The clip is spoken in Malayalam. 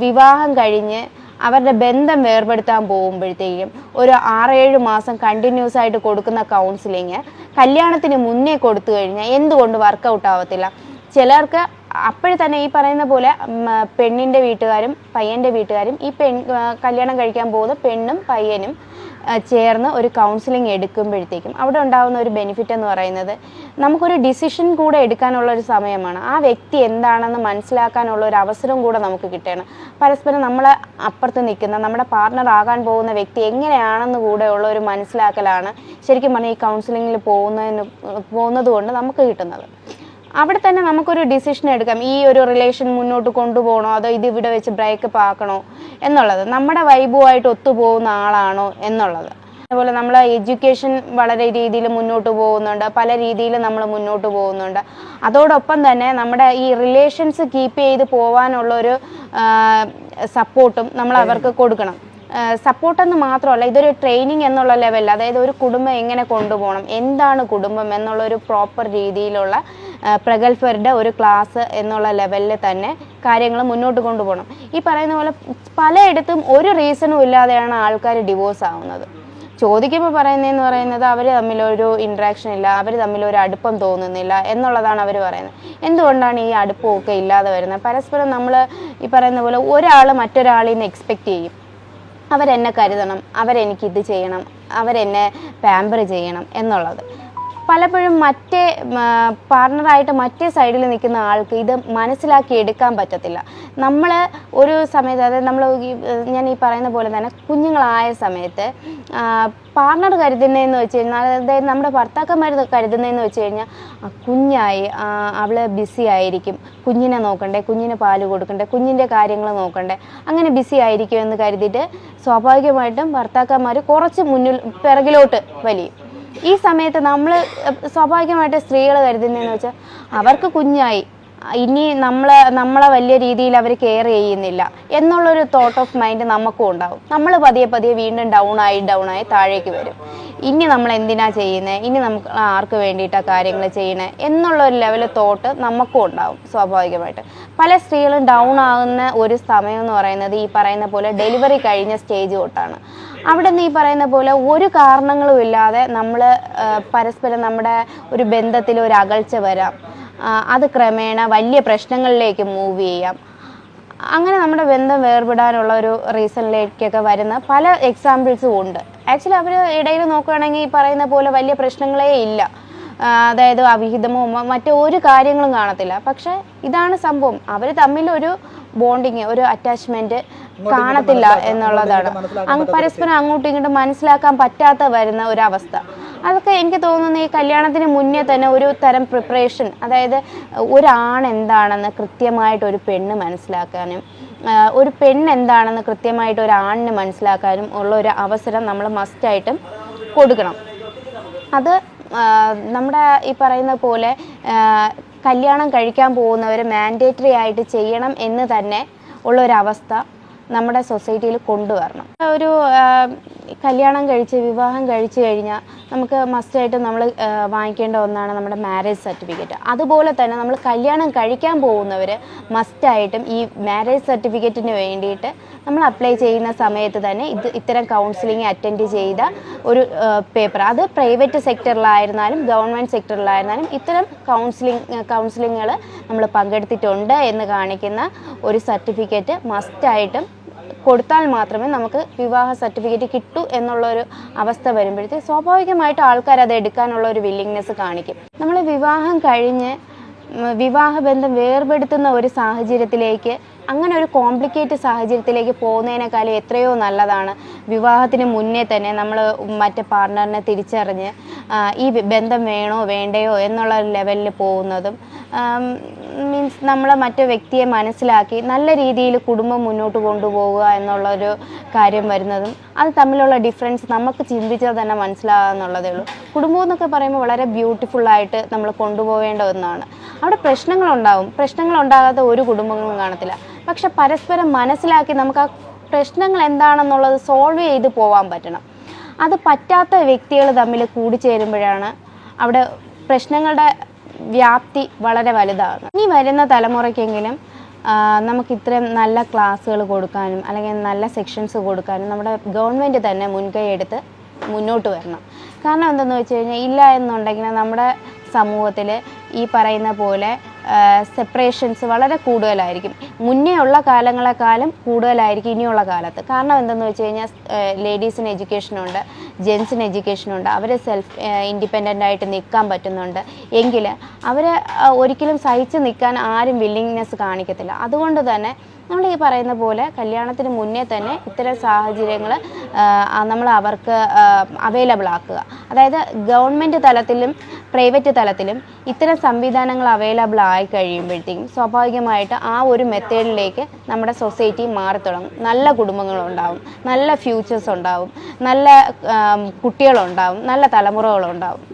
വിവാഹം കഴിഞ്ഞ് അവരുടെ ബന്ധം വേർപെടുത്താൻ പോകുമ്പോഴത്തേക്കും ഒരു 6-7 മാസം കണ്ടിന്യൂസ് ആയിട്ട് കൊടുക്കുന്ന കൗൺസിലിങ് കല്യാണത്തിന് മുന്നേ കൊടുത്തു കഴിഞ്ഞാൽ എന്തുകൊണ്ട് വർക്കൗട്ട് ആവത്തില്ല? ചിലർക്ക് അപ്പോഴേ തന്നെ ഈ പറയുന്ന പോലെ പെണ്ണിൻ്റെ വീട്ടുകാരും പയ്യൻ്റെ വീട്ടുകാരും ഈ കല്യാണം കഴിക്കാൻ പോകുന്ന പെണ്ണും പയ്യനും ചേർന്ന് ഒരു കൗൺസിലിംഗ് എടുക്കുമ്പോഴത്തേക്കും അവിടെ ഉണ്ടാകുന്ന ഒരു ബെനിഫിറ്റ് എന്ന് പറയുന്നത് നമുക്കൊരു ഡിസിഷൻ കൂടെ എടുക്കാനുള്ള ഒരു സമയമാണ്. ആ വ്യക്തി എന്താണെന്ന് മനസ്സിലാക്കാനുള്ള ഒരു അവസരം കൂടെ നമുക്ക് കിട്ടുകയാണ്. പരസ്പരം നമ്മളെ അപ്പുറത്ത് നിൽക്കുന്ന നമ്മുടെ പാർട്ണർ ആകാൻ പോകുന്ന വ്യക്തി എങ്ങനെയാണെന്ന് കൂടെയുള്ള ഒരു മനസ്സിലാക്കലാണ് ശരിക്കും പറഞ്ഞാൽ ഈ കൗൺസിലിങ്ങിൽ പോകുന്നത് കൊണ്ട് നമുക്ക് കിട്ടുന്നത്. അവിടെ തന്നെ നമുക്കൊരു ഡിസിഷൻ എടുക്കാം, ഈ ഒരു റിലേഷൻ മുന്നോട്ട് കൊണ്ടുപോകണോ അതോ ഇത് ഇവിടെ വെച്ച് ബ്രേക്കപ്പ് ആക്കണോ എന്നുള്ളത്, നമ്മുടെ വൈബുമായിട്ട് ഒത്തുപോകുന്ന ആളാണോ എന്നുള്ളത്. അതുപോലെ നമ്മൾ എഡ്യൂക്കേഷൻ വളരെ രീതിയിൽ മുന്നോട്ട് പോകുന്നുണ്ട്, പല രീതിയിൽ നമ്മൾ മുന്നോട്ട് പോകുന്നുണ്ട്. അതോടൊപ്പം തന്നെ നമ്മുടെ ഈ റിലേഷൻസ് കീപ്പ് ചെയ്ത് പോകാനുള്ളൊരു സപ്പോർട്ടും നമ്മൾ അവർക്ക് കൊടുക്കണം. സപ്പോർട്ടെന്ന് മാത്രമല്ല, ഇതൊരു ട്രെയിനിങ് എന്നുള്ള ലെവലിൽ, അതായത് ഒരു കുടുംബം എങ്ങനെ കൊണ്ടുപോകണം, എന്താണ് കുടുംബം എന്നുള്ളൊരു പ്രോപ്പർ രീതിയിലുള്ള പ്രഗത്ഭരുടെ ഒരു ക്ലാസ് എന്നുള്ള ലെവലിൽ തന്നെ കാര്യങ്ങൾ മുന്നോട്ട് കൊണ്ടുപോകണം. ഈ പറയുന്ന പോലെ പലയിടത്തും ഒരു റീസണും ഇല്ലാതെയാണ് ആൾക്കാർ ഡിവോഴ്സ് ആവുന്നത്. ചോദിക്കുമ്പോൾ പറയുന്നത് അവർ തമ്മിലൊരു ഇൻട്രാക്ഷൻ ഇല്ല, അവർ തമ്മിലൊരു അടുപ്പം തോന്നുന്നില്ല എന്നുള്ളതാണ് അവർ പറയുന്നത്. എന്തുകൊണ്ടാണ് ഈ അടുപ്പമൊക്കെ ഇല്ലാതെ വരുന്നത്? പരസ്പരം നമ്മൾ ഈ പറയുന്ന പോലെ ഒരാൾ മറ്റൊരാളിൽ നിന്ന് എക്സ്പെക്റ്റ് ചെയ്യും, അവരെന്നെ കരുതണം, അവരെനിക്കിത് ചെയ്യണം, അവരെന്നെ പാമ്പർ ചെയ്യണം എന്നുള്ളത്. പലപ്പോഴും മറ്റേ പാർട്ണറായിട്ട് മറ്റേ സൈഡിൽ നിൽക്കുന്ന ആൾക്ക് ഇത് മനസ്സിലാക്കി എടുക്കാൻ പറ്റത്തില്ല. നമ്മൾ ഒരു സമയത്ത്, അതായത് ഞാൻ ഈ പറയുന്ന പോലെ തന്നെ കുഞ്ഞുങ്ങളായ സമയത്ത് പാർട്ണർ കരുതുന്നതെന്ന് വെച്ച് കഴിഞ്ഞാൽ, അതായത് നമ്മുടെ ഭർത്താക്കന്മാർ കരുതുന്നതെന്ന് വെച്ച് കഴിഞ്ഞാൽ കുഞ്ഞായി അവൾ ബിസി ആയിരിക്കും, കുഞ്ഞിനെ നോക്കണ്ടേ, കുഞ്ഞിന് പാല് കൊടുക്കണ്ടേ, കുഞ്ഞിൻ്റെ കാര്യങ്ങൾ നോക്കണ്ടേ, അങ്ങനെ ബിസി ആയിരിക്കും എന്ന് കരുതിയിട്ട് സ്വാഭാവികമായിട്ടും ഭർത്താക്കന്മാർ കുറച്ച് പിറകിലോട്ട് വലിയും. ഈ സമയത്ത് നമ്മൾ സ്വാഭാവികമായിട്ട് സ്ത്രീകൾ കരുതുന്നതെന്ന് വെച്ചാൽ അവർക്ക് കുഞ്ഞായി, ഇനി നമ്മളെ വലിയ രീതിയിൽ അവർ കെയർ ചെയ്യുന്നില്ല എന്നുള്ളൊരു തോട്ട് ഓഫ് മൈൻഡ് നമുക്കും ഉണ്ടാവും. നമ്മൾ പതിയെ വീണ്ടും ഡൗൺ ആയി താഴേക്ക് വരും. ഇനി നമ്മൾ എന്തിനാ ചെയ്യുന്നത്, ഇനി നമുക്ക് ആർക്ക് വേണ്ടിയിട്ടാണ് കാര്യങ്ങൾ ചെയ്യണേ എന്നുള്ളൊരു ലെവൽ തോട്ട് നമുക്കും ഉണ്ടാവും സ്വാഭാവികമായിട്ട്. പല സ്ത്രീകളും ഡൗൺ ആകുന്ന ഒരു സമയം എന്ന് പറയുന്നത് ഈ പറയുന്ന പോലെ ഡെലിവറി കഴിഞ്ഞ സ്റ്റേജ് തൊട്ടാണ്. അവിടെ നിന്ന് ഈ പറയുന്ന പോലെ ഒരു കാരണങ്ങളും ഇല്ലാതെ നമ്മൾ പരസ്പരം നമ്മുടെ ഒരു ബന്ധത്തിൽ ഒരു അകൽച്ച വരാം, അത് ക്രമേണ വലിയ പ്രശ്നങ്ങളിലേക്ക് മൂവ് ചെയ്യാം. അങ്ങനെ നമ്മുടെ ബന്ധം വേർപെടാനുള്ള ഒരു റീസണിലേക്കൊക്കെ വരുന്ന പല എക്സാമ്പിൾസും ഉണ്ട്. ആക്ച്വലി അവർ ഇടയിൽ നോക്കുകയാണെങ്കിൽ ഈ പറയുന്ന പോലെ വലിയ പ്രശ്നങ്ങളേ ഇല്ല, അതായത് അവിഹിതമോ മറ്റോ ഒരു കാര്യങ്ങളും കാണത്തില്ല. പക്ഷെ ഇതാണ് സംഭവം, അവർ തമ്മിലൊരു ബോണ്ടിങ്, ഒരു അറ്റാച്ച്മെന്റ് കാണത്തില്ല എന്നുള്ളതാണ്. പരസ്പരം അങ്ങോട്ടും ഇങ്ങോട്ടും മനസ്സിലാക്കാൻ പറ്റാത്ത വരുന്ന ഒരവസ്ഥ. അതൊക്കെ എനിക്ക് തോന്നുന്നു ഈ കല്യാണത്തിന് മുന്നേ തന്നെ ഒരു തരം പ്രിപ്പറേഷൻ, അതായത് ഒരാൺ എന്താണെന്ന് കൃത്യമായിട്ട് ഒരു പെണ്ണ് മനസ്സിലാക്കാനും ഒരു പെണ്ണ് എന്താണെന്ന് കൃത്യമായിട്ട് ഒരു ആണിന് മനസ്സിലാക്കാനും ഉള്ള ഒരു അവസരം നമ്മൾ മസ്റ്റായിട്ടും കൊടുക്കണം. അത് നമ്മുടെ ഈ പറയുന്ന പോലെ കല്യാണം കഴിക്കാൻ പോകുന്നവർ മാൻഡേറ്ററി ആയിട്ട് ചെയ്യണം എന്ന് തന്നെ ഉള്ളൊരവസ്ഥ നമ്മുടെ സൊസൈറ്റിയിൽ കൊണ്ടുവരണം. ഒരു കല്യാണം വിവാഹം കഴിച്ചു കഴിഞ്ഞാൽ നമുക്ക് മസ്റ്റായിട്ട് നമ്മൾ വാങ്ങിക്കേണ്ട ഒന്നാണ് നമ്മുടെ മാരേജ് സർട്ടിഫിക്കറ്റ്. അതുപോലെ തന്നെ നമ്മൾ കല്യാണം കഴിക്കാൻ പോകുന്നവർ മസ്റ്റായിട്ടും ഈ മാരേജ് സർട്ടിഫിക്കറ്റിന് വേണ്ടിയിട്ട് നമ്മൾ അപ്ലൈ ചെയ്യുന്ന സമയത്ത് തന്നെ ഇത്തരം കൗൺസിലിംഗ് അറ്റൻഡ് ചെയ്ത ഒരു പേപ്പർ, അത് പ്രൈവറ്റ് സെക്ടറിലായിരുന്നാലും ഗവൺമെൻറ് സെക്ടറിലായിരുന്നാലും ഇത്തരം കൗൺസിലിങ്ങുകൾ നമ്മൾ പങ്കെടുത്തിട്ടുണ്ട് എന്ന് കാണിക്കുന്ന ഒരു സർട്ടിഫിക്കറ്റ് മസ്റ്റായിട്ടും കൊടുത്താൽ മാത്രമേ നമുക്ക് വിവാഹ സർട്ടിഫിക്കറ്റ് കിട്ടൂ എന്നുള്ളൊരു അവസ്ഥ വരുമ്പോഴത്തേക്ക് സ്വാഭാവികമായിട്ട് ആൾക്കാർ അത് എടുക്കാനുള്ള ഒരു വില്ലിങ്നെസ് കാണിക്കും. നമ്മൾ വിവാഹം കഴിഞ്ഞ് വിവാഹബന്ധം വേർപെടുത്തുന്ന ഒരു സാഹചര്യത്തിലേക്ക്, അങ്ങനെ ഒരു കോംപ്ലിക്കേറ്റഡ് സാഹചര്യത്തിലേക്ക് പോകുന്നതിനേക്കാളും എത്രയോ നല്ലതാണ് വിവാഹത്തിന് മുന്നേ തന്നെ നമ്മൾ മറ്റേ പാർട്ണറിനെ തിരിച്ചറിഞ്ഞ് ഈ ബന്ധം വേണോ വേണ്ടയോ എന്നുള്ള ലെവലിൽ പോകുന്നതും, മീൻസ് നമ്മൾ മറ്റു വ്യക്തിയെ മനസ്സിലാക്കി നല്ല രീതിയിൽ കുടുംബം മുന്നോട്ട് കൊണ്ടുപോകുക എന്നുള്ളൊരു കാര്യം വരുന്നതും, അത് തമ്മിലുള്ള ഡിഫറൻസ് നമുക്ക് ചിന്തിച്ചാൽ തന്നെ മനസ്സിലാകാന്നുള്ളതേ ഉള്ളൂ. കുടുംബം എന്നൊക്കെ പറയുമ്പോൾ വളരെ ബ്യൂട്ടിഫുള്ളായിട്ട് നമ്മൾ കൊണ്ടുപോകേണ്ട ഒന്നാണ്. അവിടെ പ്രശ്നങ്ങളുണ്ടാകാത്ത ഒരു കുടുംബങ്ങളും കാണത്തില്ല. പക്ഷെ പരസ്പരം മനസ്സിലാക്കി നമുക്ക് ആ പ്രശ്നങ്ങൾ എന്താണെന്നുള്ളത് സോൾവ് ചെയ്ത് പോകാൻ പറ്റണം. അത് പറ്റാത്ത വ്യക്തികൾ തമ്മിൽ കൂടിച്ചേരുമ്പോഴാണ് അവിടെ പ്രശ്നങ്ങളുടെ വ്യാപ്തി വളരെ വലുതാകുന്നത്. ഇനി വരുന്ന തലമുറയ്ക്കെങ്കിലും നമുക്ക് ഇത്രയും നല്ല ക്ലാസ്സുകൾ കൊടുക്കാനും അല്ലെങ്കിൽ നല്ല സെക്ഷൻസ് കൊടുക്കാനും നമ്മുടെ ഗവൺമെൻറ് തന്നെ മുൻകൈ എടുത്ത് മുന്നോട്ട് വരണം. കാരണം എന്തെന്ന് വെച്ച് കഴിഞ്ഞാൽ ഇല്ല എന്നുണ്ടെങ്കിൽ നമ്മുടെ സമൂഹത്തിൽ ഈ പറയുന്ന പോലെ സെപ്പറേഷൻസ് വളരെ കൂടുതലായിരിക്കും. മുന്നേ ഉള്ള കാലങ്ങളെക്കാളും കൂടുതലായിരിക്കും ഇനിയുള്ള കാലത്ത്. കാരണം എന്തെന്ന് വെച്ച് കഴിഞ്ഞാൽ ലേഡീസിന് എഡ്യൂക്കേഷനുണ്ട്, ജെൻസിന് എഡ്യൂക്കേഷനുണ്ട്, അവർ സെൽഫ് ഇൻഡിപെൻഡൻ്റ് ആയിട്ട് നിൽക്കാൻ പറ്റുന്നുണ്ട്. എങ്കിൽ അവർ ഒരിക്കലും സഹിച്ച് നിൽക്കാൻ ആരും വില്ലിങ്നെസ് കാണിക്കത്തില്ല. അതുകൊണ്ട് തന്നെ നമ്മൾ ഈ പറയുന്ന പോലെ കല്യാണത്തിന് മുന്നേ തന്നെ ഇത്തരം സാഹചര്യങ്ങൾ നമ്മൾ അവർക്ക് അവൈലബിൾ ആക്കുക. അതായത് ഗവൺമെൻറ് തലത്തിലും പ്രൈവറ്റ് തലത്തിലും ഇത്തരം സംവിധാനങ്ങൾ അവൈലബിൾ ആയി കഴിയുമ്പോഴത്തേക്കും സ്വാഭാവികമായിട്ട് ആ ഒരു മെത്തേഡിലേക്ക് നമ്മുടെ സൊസൈറ്റി മാറി തുടങ്ങും. നല്ല കുടുംബങ്ങളുണ്ടാവും, നല്ല ഫ്യൂച്ചേഴ്സ് ഉണ്ടാവും, നല്ല കുട്ടികളുണ്ടാവും, നല്ല തലമുറകളുണ്ടാവും.